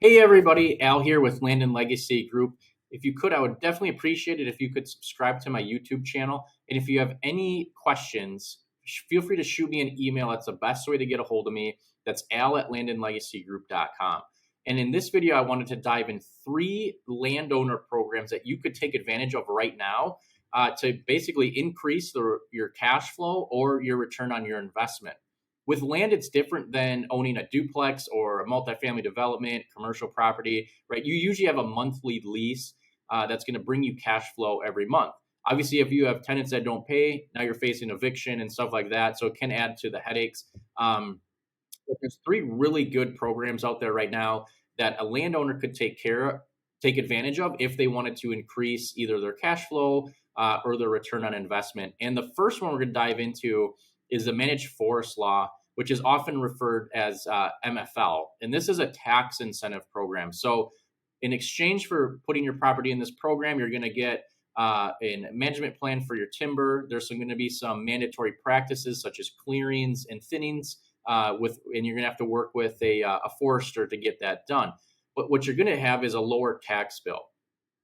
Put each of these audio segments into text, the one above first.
Hey everybody, Al here with Land Legacy Group. If you could, I would definitely appreciate it if you could subscribe to my YouTube channel. And if you have any questions, feel free to shoot me an email. That's the best way to get a hold of me. That's al@landandlegacygroup.com. And in this video, I wanted to dive in 3 landowner programs that you could take advantage of right now to basically increase your cash flow or your return on your investment. With land, it's different than owning a duplex or a multifamily development, commercial property, right? You usually have a monthly lease that's going to bring you cash flow every month. Obviously, if you have tenants that don't pay, now you're facing eviction and stuff like that. So it can add to the headaches. But there's 3 really good programs out there right now that a landowner could take advantage of if they wanted to increase either their cash flow or their return on investment. And the first one we're going to dive into is the managed forest law, which is often referred as MFL. And this is a tax incentive program. So in exchange for putting your property in this program, you're going to get a management plan for your timber. There's going to be some mandatory practices such as clearings and thinnings, and you're going to have to work with a forester to get that done. But what you're going to have is a lower tax bill.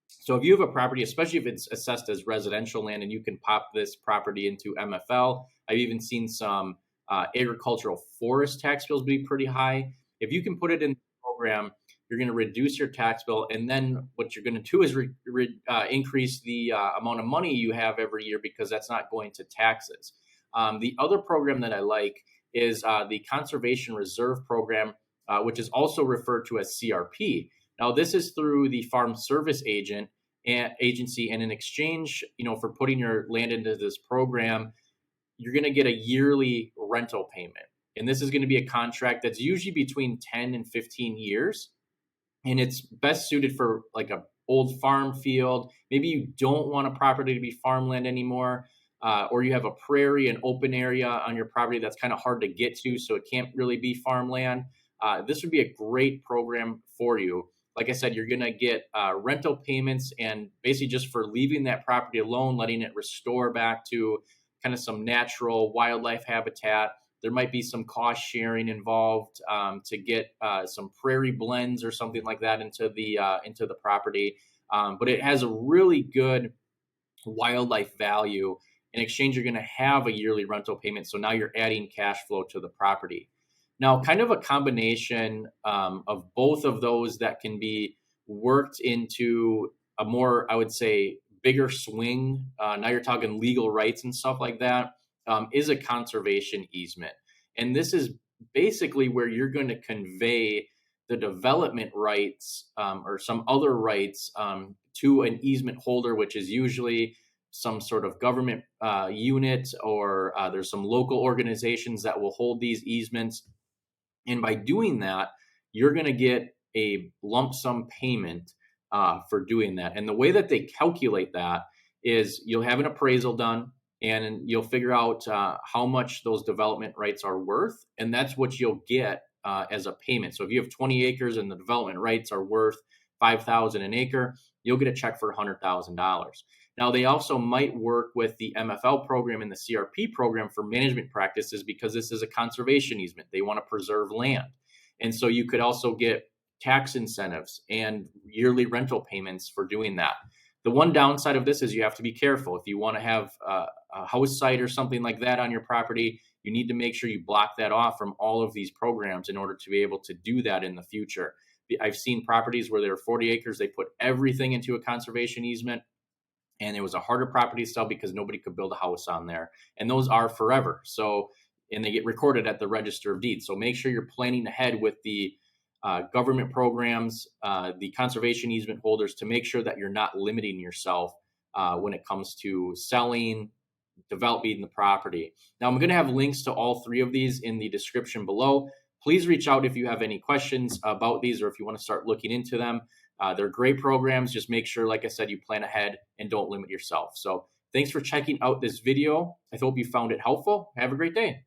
So if you have a property, especially if it's assessed as residential land, and you can pop this property into MFL, I've even seen some agricultural forest tax bills be pretty high. If you can put it in the program, you're going to reduce your tax bill, and then what you're going to do is increase the amount of money you have every year because that's not going to taxes. The other program that I like is the Conservation Reserve Program, which is also referred to as CRP. Now, this is through the Farm Service Agency, and in exchange, for putting your land into this program, you're going to get a yearly rental payment. And this is going to be a contract that's usually between 10 and 15 years. And it's best suited for like an old farm field. Maybe you don't want a property to be farmland anymore, or you have a prairie, an open area on your property that's kind of hard to get to, so it can't really be farmland. This would be a great program for you. Like I said, you're going to get rental payments, and basically just for leaving that property alone, letting it restore back to kind of some natural wildlife habitat. There might be some cost sharing involved to get some prairie blends or something like that into the property. But it has a really good wildlife value. In exchange, you're going to have a yearly rental payment. So now you're adding cash flow to the property. Now, kind of a combination of both of those that can be worked into a more, I would say, bigger swing. Now you're talking legal rights and stuff like that, is a conservation easement. And this is basically where you're going to convey the development rights or some other rights to an easement holder, which is usually some sort of government unit, or there's some local organizations that will hold these easements. And by doing that, you're going to get a lump sum payment for doing that. And the way that they calculate that is you'll have an appraisal done, and you'll figure out how much those development rights are worth. And that's what you'll get as a payment. So if you have 20 acres and the development rights are worth $5,000 an acre, you'll get a check for $100,000. Now, they also might work with the MFL program and the CRP program for management practices because this is a conservation easement. They want to preserve land. And so you could also get tax incentives and yearly rental payments for doing that. The one downside of this is you have to be careful. If you want to have a house site or something like that on your property, you need to make sure you block that off from all of these programs in order to be able to do that in the future. I've seen properties where they're 40 acres, they put everything into a conservation easement, and it was a harder property to sell because nobody could build a house on there. And those are forever. So, and they get recorded at the Register of Deeds. So make sure you're planning ahead with the government programs, the conservation easement holders, to make sure that you're not limiting yourself when it comes to selling, developing the property. Now, I'm going to have links to all 3 of these in the description below. Please reach out if you have any questions about these, or if you want to start looking into them. They're great programs. Just make sure, like I said, you plan ahead and don't limit yourself. So thanks for checking out this video. I hope you found it helpful. Have a great day.